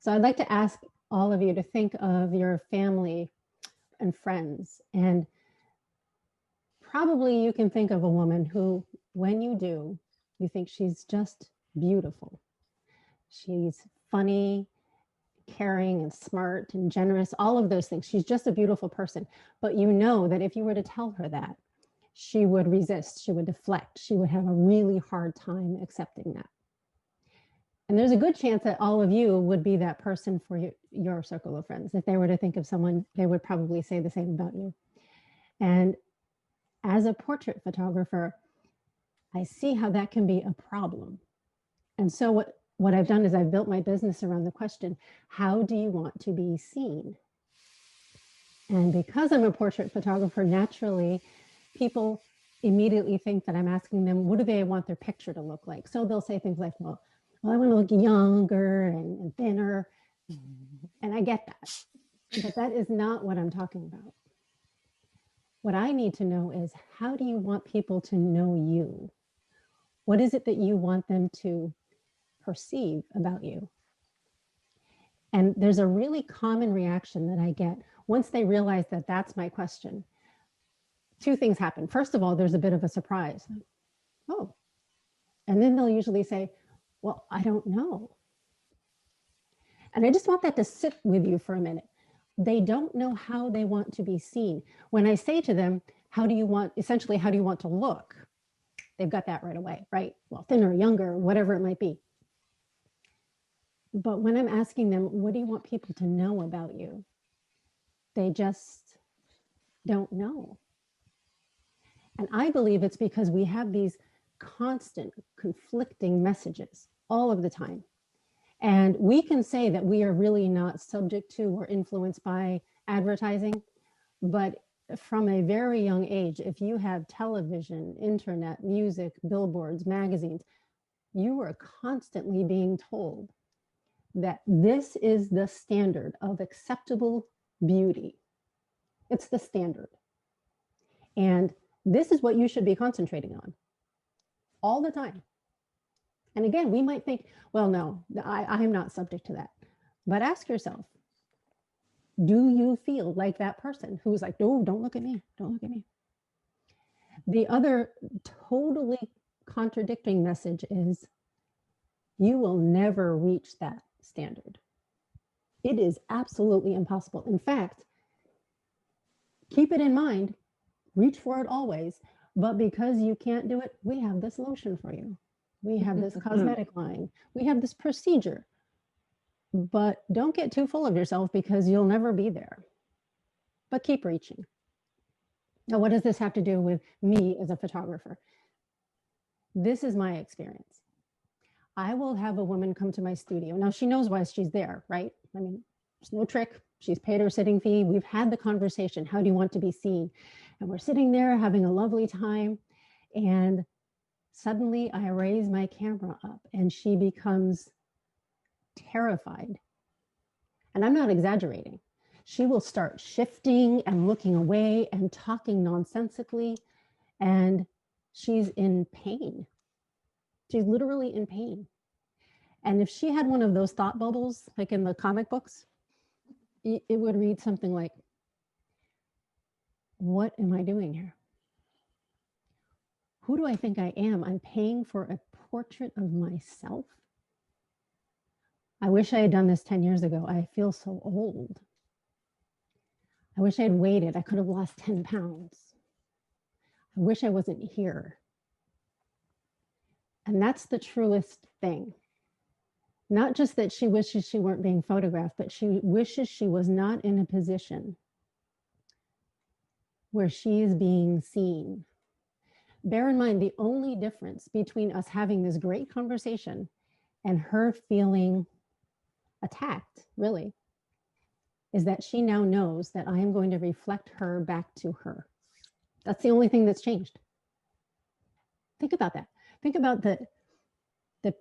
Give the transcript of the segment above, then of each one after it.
So I'd like to ask all of you to think of your family and friends. And probably you can think of a woman who, when you do, you think she's just beautiful. She's funny, caring, and smart, and generous, all of those things. She's just a beautiful person. But you know that if you were to tell her that, she would resist, she would deflect, she would have a really hard time accepting that. And there's a good chance that all of you would be that person for your circle of friends. If they were to think of someone, they would probably say the same about you. And as a portrait photographer, I see how that can be a problem. And so what I've done is I've built my business around the question, how do you want to be seen? And because I'm a portrait photographer, naturally, people immediately think that I'm asking them, what do they want their picture to look like? So they'll say things like, well, I want to look younger and thinner. And I get that. But that is not what I'm talking about. What I need to know is, how do you want people to know you? What is it that you want them to perceive about you? And there's a really common reaction that I get once they realize that that's my question. Two things happen. First of all, there's a bit of a surprise. Oh. And then they'll usually say, well, I don't know. And I just want that to sit with you for a minute. They don't know how they want to be seen. When I say to them, how do you want to look? They've got that right away, right? Well, thinner, younger, whatever it might be. But when I'm asking them, what do you want people to know about you? They just don't know. And I believe it's because we have these constant conflicting messages all of the time. And we can say that we are really not subject to or influenced by advertising, but from a very young age, if you have television, internet, music, billboards, magazines, you are constantly being told that this is the standard of acceptable beauty. It's the standard. And this is what you should be concentrating on all the time. And again, we might think, well, no, I am not subject to that. But ask yourself, do you feel like that person who's like, no, don't look at me, don't look at me? The other totally contradicting message is, you will never reach that standard. It is absolutely impossible. In fact, keep it in mind, reach for it always, but because you can't do it, we have this lotion for you. We have this cosmetic line. We have this procedure. But don't get too full of yourself, because you'll never be there. But keep reaching. Now, what does this have to do with me as a photographer? This is my experience. I will have a woman come to my studio. Now, she knows why she's there, right? I mean, there's no trick. She's paid her sitting fee. We've had the conversation. How do you want to be seen? And we're sitting there having a lovely time. And suddenly I raise my camera up and she becomes terrified. And I'm not exaggerating. She will start shifting and looking away and talking nonsensically. And she's in pain. She's literally in pain. And if she had one of those thought bubbles, like in the comic books, it would read something like, what am I doing here? Who do I think I am? I'm paying for a portrait of myself. I wish I had done this 10 years ago. I feel so old. I wish I had waited. I could have lost 10 pounds. I wish I wasn't here. And that's the truest thing. Not just that she wishes she weren't being photographed, but she wishes she was not in a position where she is being seen. Bear in mind, the only difference between us having this great conversation and her feeling attacked, really, is that she now knows that I am going to reflect her back to her. That's the only thing that's changed. Think about that. Think about the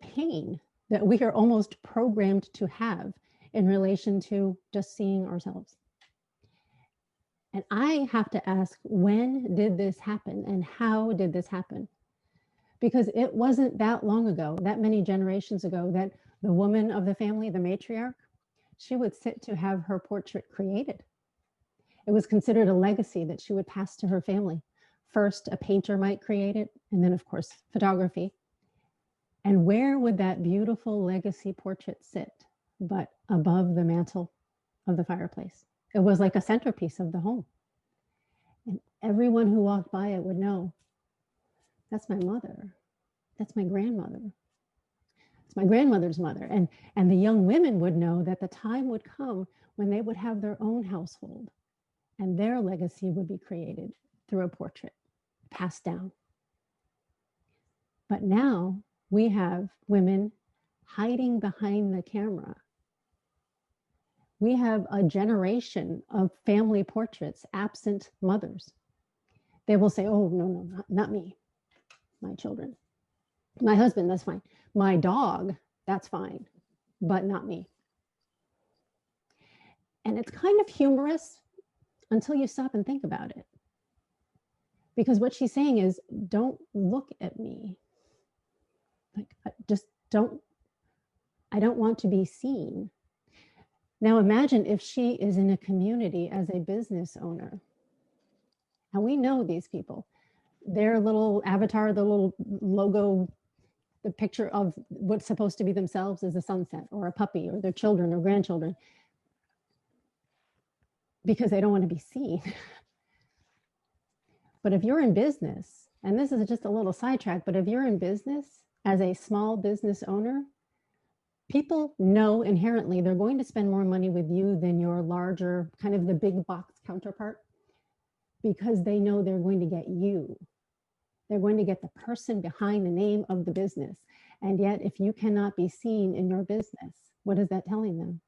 pain that we are almost programmed to have in relation to just seeing ourselves. And I have to ask, when did this happen and how did this happen? Because it wasn't that long ago, that many generations ago, that the woman of the family, the matriarch, she would sit to have her portrait created. It was considered a legacy that she would pass to her family. First, a painter might create it, and then, of course, photography. And where would that beautiful legacy portrait sit but above the mantle of the fireplace? It was like a centerpiece of the home. And everyone who walked by it would know, that's my mother. That's my grandmother. It's my grandmother's mother. And the young women would know that the time would come when they would have their own household and their legacy would be created through a portrait, passed down. But now we have women hiding behind the camera. We have a generation of family portraits, absent mothers. They will say, oh, no, not me, my children. My husband, that's fine. My dog, that's fine, but not me. And it's kind of humorous until you stop and think about it. Because what she's saying is, don't look at me. Like, just don't, I don't want to be seen. Now imagine if she is in a community as a business owner. And we know these people. Their little avatar, the little logo, the picture of what's supposed to be themselves is a sunset or a puppy or their children or grandchildren, because they don't want to be seen. But if you're in business, and this is just a little sidetrack, but if you're in business as a small business owner, people know inherently they're going to spend more money with you than your larger, kind of the big box counterpart, because they know they're going to get you. They're going to get the person behind the name of the business. And yet, if you cannot be seen in your business, what is that telling them?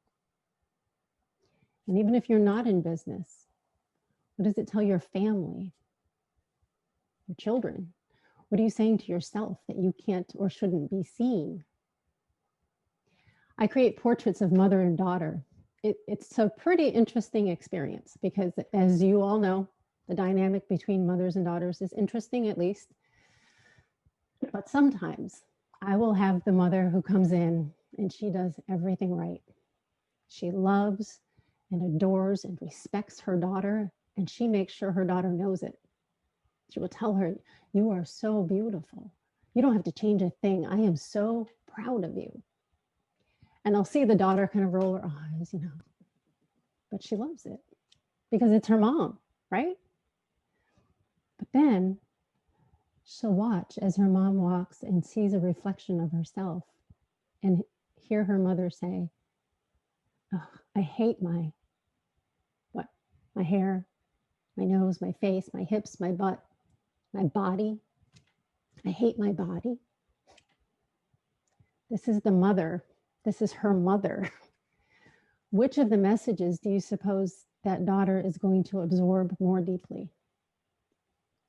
And even if you're not in business, what does it tell your family, your children? What are you saying to yourself that you can't or shouldn't be seen? I create portraits of mother and daughter. It's a pretty interesting experience because, as you all know, the dynamic between mothers and daughters is interesting, at least. But sometimes I will have the mother who comes in and she does everything right. She loves and adores and respects her daughter, and she makes sure her daughter knows it. She will tell her, you are so beautiful. You don't have to change a thing. I am so proud of you. And I'll see the daughter kind of roll her eyes, but she loves it because it's her mom, right? But then she'll watch as her mom walks and sees a reflection of herself and hear her mother say, oh, I hate my hair, my nose, my face, my hips, my butt, my body. I hate my body. This is the mother. This is her mother. Which of the messages do you suppose that daughter is going to absorb more deeply?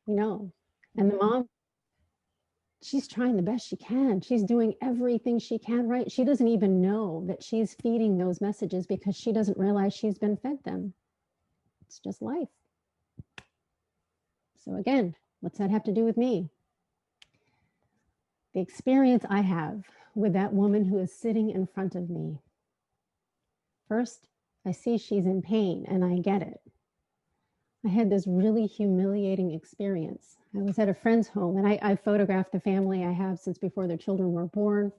And the mom, she's trying the best she can. She's doing everything she can, right? She doesn't even know that she's feeding those messages because she doesn't realize she's been fed them. It's just life. So again, what's that have to do with me? The experience I have with that woman who is sitting in front of me. First, I see she's in pain and I get it. I had this really humiliating experience. I was at a friend's home and I photographed the family I have since before their children were born.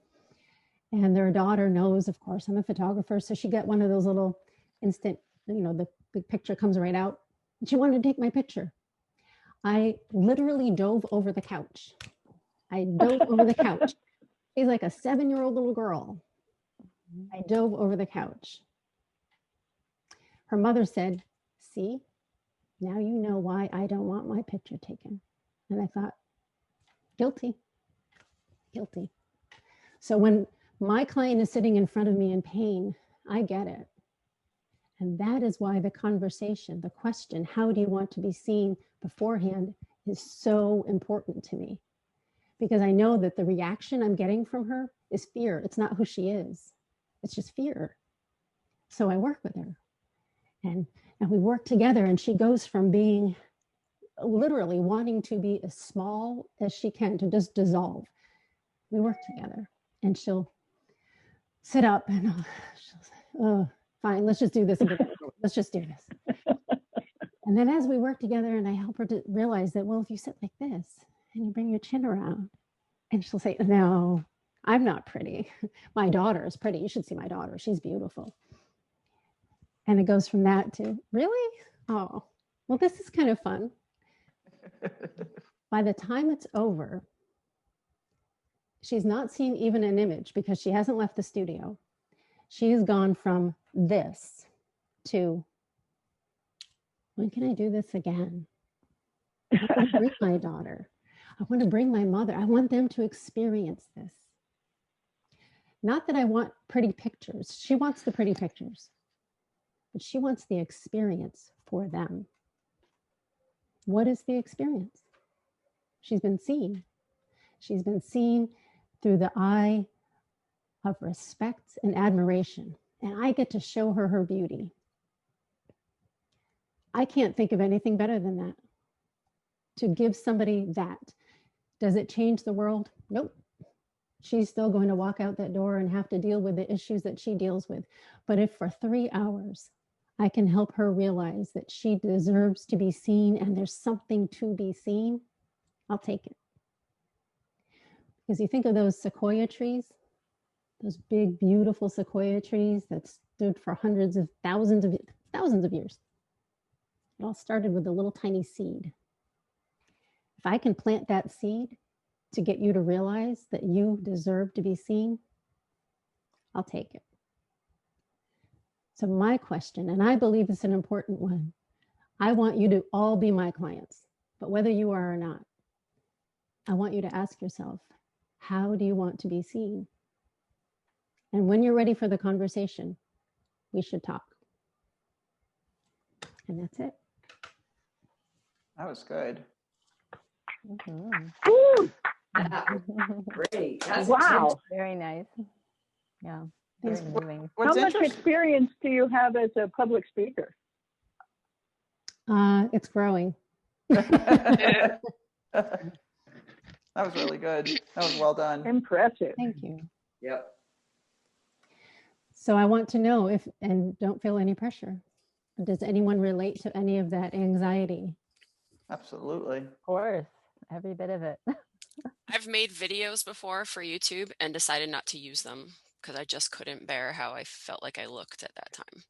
And their daughter knows, of course, I'm a photographer. So she got one of those little instant, the picture comes right out. She wanted to take my picture. I literally dove over the couch. She's like a 7-year-old little girl. I dove over the couch. Her mother said, see, now you know why I don't want my picture taken. And I thought, guilty. So when my client is sitting in front of me in pain, I get it. And that is why the conversation, the question, how do you want to be seen beforehand, is so important to me. Because I know that the reaction I'm getting from her is fear. It's not who she is. It's just fear. So I work with her. And we work together, and she goes from being literally wanting to be as small as she can to just dissolve. We work together, and she'll sit up and she'll say, oh, fine, let's just do this. Let's just do this. And then as we work together and I help her to realize that, well, if you sit like this and you bring your chin around, and she'll say, no, I'm not pretty. My daughter is pretty. You should see my daughter. She's beautiful. And it goes from that to, really? Oh, well, this is kind of fun. By the time it's over, she's not seen even an image because she hasn't left the studio. She's gone from this to, when can I do this again? I want to bring my daughter. I want to bring my mother. I want them to experience this. Not that I want pretty pictures. She wants the pretty pictures, but she wants the experience for them. What is the experience? She's been seen. She's been seen through the eye of respect and admiration. And I get to show her her beauty. I can't think of anything better than that. To give somebody that. Does it change the world? Nope. She's still going to walk out that door and have to deal with the issues that she deals with. But if for 3 hours, I can help her realize that she deserves to be seen and there's something to be seen, I'll take it. Because you think of those sequoia trees, those big, beautiful sequoia trees that stood for hundreds of thousands of years. It all started with a little tiny seed. If I can plant that seed to get you to realize that you deserve to be seen, I'll take it. So my question, and I believe it's an important one, I want you to all be my clients, but whether you are or not, I want you to ask yourself, how do you want to be seen? And when you're ready for the conversation, we should talk. And that's it. That was good. Great. That's Wow. Very nice. Yeah. Very moving. How much experience do you have as a public speaker? It's growing. That was really good. That was well done. Impressive. Thank you. Yep. So I want to know if, and don't feel any pressure, does anyone relate to any of that anxiety? Absolutely. Of course. Every bit of it. I've made videos before for YouTube and decided not to use them because I just couldn't bear how I felt like I looked at that time.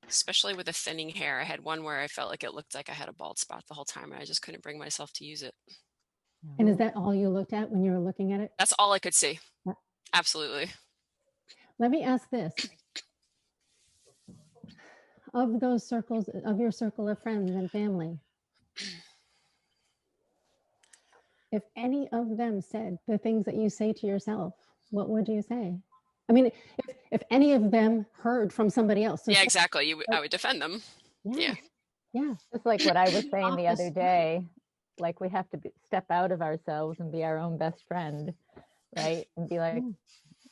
Especially with the thinning hair. I had one where I felt like it looked like I had a bald spot the whole time and I just couldn't bring myself to use it. And is that all you looked at when you were looking at it? That's all I could see. Absolutely. Let me ask this. Of those circles, of your circle of friends and family, if any of them said the things that you say to yourself, what would you say? I mean, if any of them heard from somebody else. So yeah, exactly. I would defend them. Yeah. Yeah. Just like what I was saying the other day, like we have to step out of ourselves and be our own best friend, right? And be like,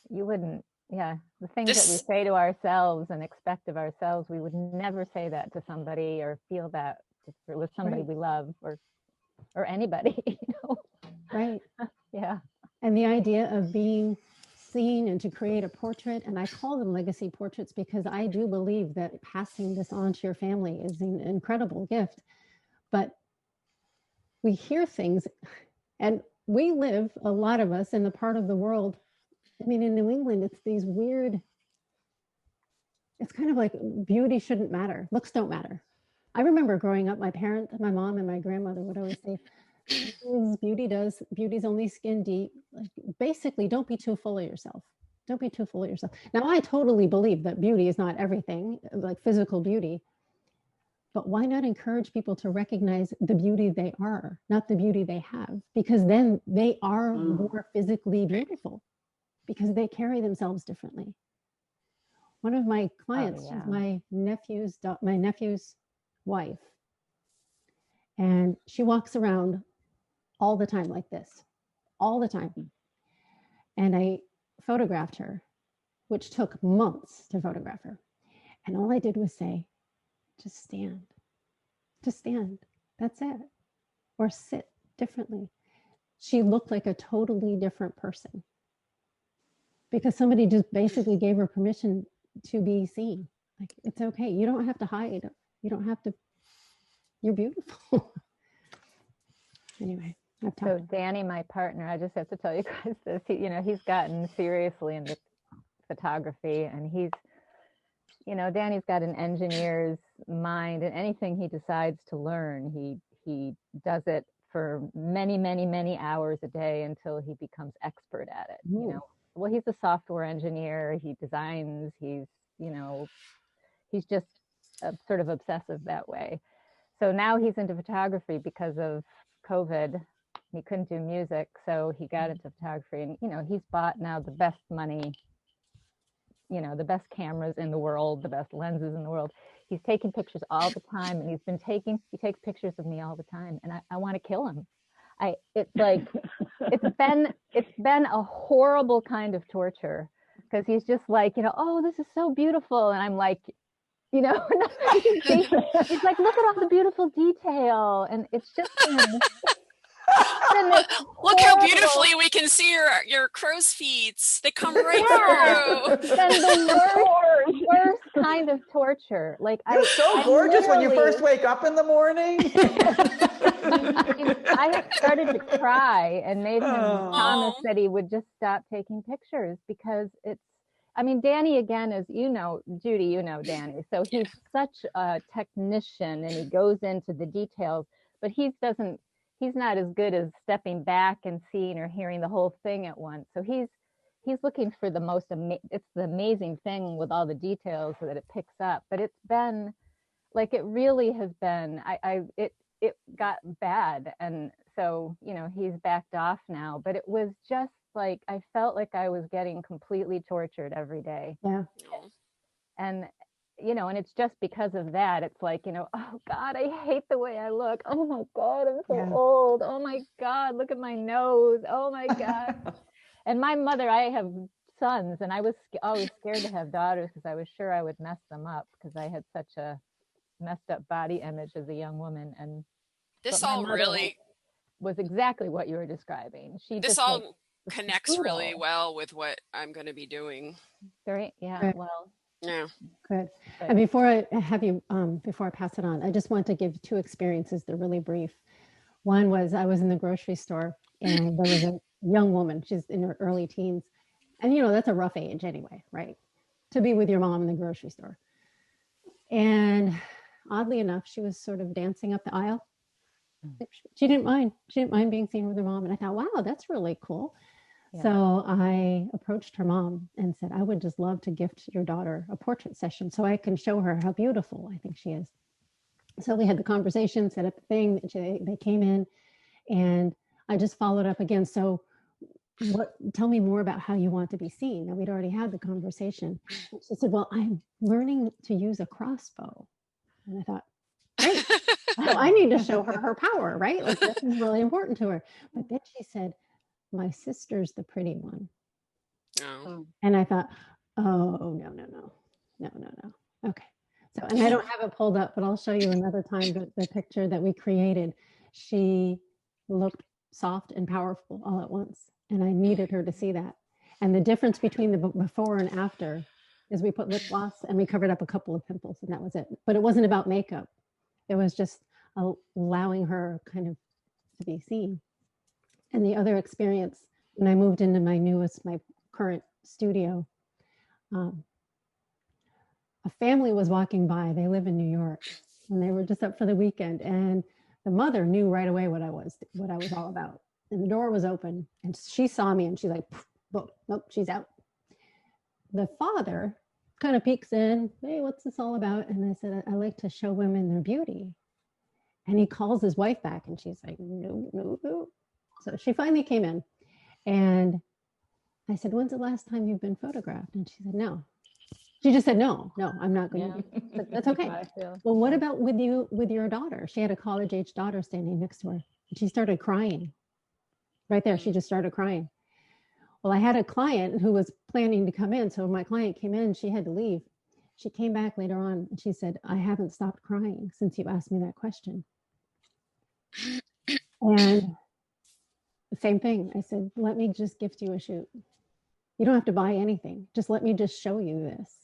you wouldn't, the things that we say to ourselves and expect of ourselves, we would never say that to somebody or feel that with somebody we love or anybody, you know? Right. Yeah. And the idea of being seen and to create a portrait, and I call them legacy portraits because I do believe that passing this on to your family is an incredible gift. But we hear things, and we live, a lot of us, in the part of the world, I mean, in New England, it's these weird, it's kind of like beauty shouldn't matter. Looks don't matter. I remember growing up, my mom and my grandmother would always say, beauty's only skin deep. Like, basically, don't be too full of yourself. Don't be too full of yourself. Now, I totally believe that beauty is not everything, like physical beauty. But why not encourage people to recognize the beauty they are, not the beauty they have? Because then they are more physically beautiful because they carry themselves differently. One of my clients is my nephew's wife. And she walks around all the time like this, all the time. And I photographed her, which took months to photograph her. And all I did was say, just stand. That's it. Or sit differently. She looked like a totally different person because somebody just basically gave her permission to be seen. Like, it's okay. You don't have to hide. You don't have to, you're beautiful. Anyway, I've So talked. Danny, my partner, I just have to tell you guys this. He's gotten seriously into photography, and Danny's got an engineer's mind, and anything he decides to learn, he does it for many, many, many hours a day until he becomes expert at it. Well, he's a software engineer. He designs. He's just sort of obsessive that way. So now he's into photography because of COVID. He couldn't do music, so he got into photography, and he's bought now the best money, the best cameras in the world, the best lenses in the world. He's taking pictures all the time, and he takes pictures of me all the time, and I want to kill him. It's been a horrible kind of torture, because he's just like, oh, this is so beautiful, and I'm like, he's like, look at all the beautiful detail, and it's just look how beautifully we can see your crow's feet. They come right through. It's been the worst kind of torture. Like, You're so gorgeous when you first wake up in the morning. I had started to cry and made him promise that he would just stop taking pictures, because Danny, again, as you know, Judy, Danny. So he's such a technician, and he goes into the details, but he's not as good as stepping back and seeing or hearing the whole thing at once. So he's looking for it's the amazing thing with all the details that it picks up. But it's been like, it really has been, it got bad. And so, he's backed off now, but it was just like, I felt like I was getting completely tortured every day. Yeah. And and it's just because of that. It's like, oh God, I hate the way I look. Oh my God, I'm so old. Oh my God, look at my nose. Oh my God. And my mother, I have sons, and I was always scared to have daughters, because I was sure I would mess them up, because I had such a messed up body image as a young woman. And this all really was exactly what you were describing. This all connects really well with what I'm going to be doing. Very, yeah. Right. Well, yeah. Good. And before I have you, before I pass it on, I just want to give two experiences. They're really brief. One was, I was in the grocery store, and there was a young woman. She's in her early teens, and that's a rough age anyway, right? To be with your mom in the grocery store. And oddly enough, she was sort of dancing up the aisle. She didn't mind. She didn't mind being seen with her mom. And I thought, wow, that's really cool. Yeah. So I approached her mom and said, I would just love to gift your daughter a portrait session so I can show her how beautiful I think she is. So we had the conversation, set up the thing. They came in, and I just followed up again. So tell me more about how you want to be seen. Now, we'd already had the conversation. She said, well, I'm learning to use a crossbow. And I thought, great. So I need to show her power, right? Like, this is really important to her. But then she said, my sister's the pretty one. Oh. And I thought, oh, no. Okay. So, and I don't have it pulled up, but I'll show you another time the picture that we created. She looked soft and powerful all at once. And I needed her to see that. And the difference between the before and after is we put lip gloss and we covered up a couple of pimples, and that was it. But it wasn't about makeup. It was just allowing her kind of to be seen. And the other experience, when I moved into my current studio, a family was walking by. They live in New York, and they were just up for the weekend. And the mother knew right away what I was all about. And the door was open, and she saw me, and she's like, nope, she's out. The father kind of peeks in, hey, what's this all about? And I said, I like to show women their beauty. And he calls his wife back, and she's like, no. So she finally came in, and I said, when's the last time you've been photographed? And she said, no. She just said, no, I'm not going to. That's okay. Well, what about with your daughter? She had a college-age daughter standing next to her. And she started crying. Right there, she just started crying. Well, I had a client who was planning to come in. So when my client came in, she had to leave. She came back later on, and she said, I haven't stopped crying since you asked me that question. And the same thing. I said, let me just gift you a shoot. You don't have to buy anything. Just let me just show you this.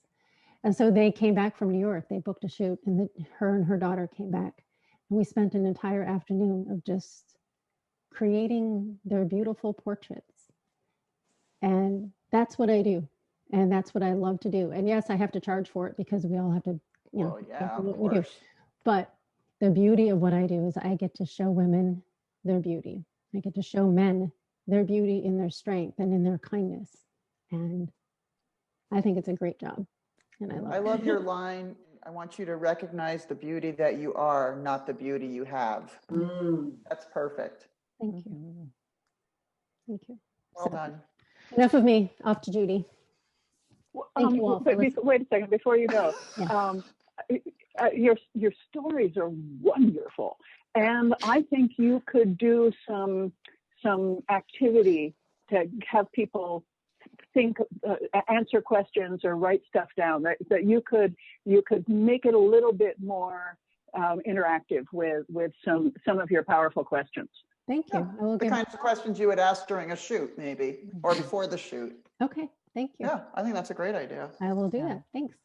And so they came back from New York. They booked a shoot, and her and her daughter came back. And we spent an entire afternoon of just creating their beautiful portraits. And that's what I do. And that's what I love to do. And yes, I have to charge for it because we all have to, you know, Well, yeah, do of what we do. course. But the beauty of what I do is I get to show women their beauty. I get to show men their beauty in their strength and in their kindness. And I think it's a great job. And I love I it. love your line. I want you to recognize the beauty that you are, not the beauty you have. That's perfect. Thank you. Mhm. Thank you. Well So, done. enough of me. Off to Judy. Thank you all for But listening. wait a second, before you go. Yeah. Your stories are wonderful. And I think you could do some activity to have people think, answer questions or write stuff down, that you could make it a little bit more interactive with some of your powerful questions. Thank you. Yeah, I will the give. kinds of questions you would ask during a shoot, maybe, or before the shoot. Okay. Thank you. Yeah, I think that's a great idea. I will do Yeah. that. Thanks.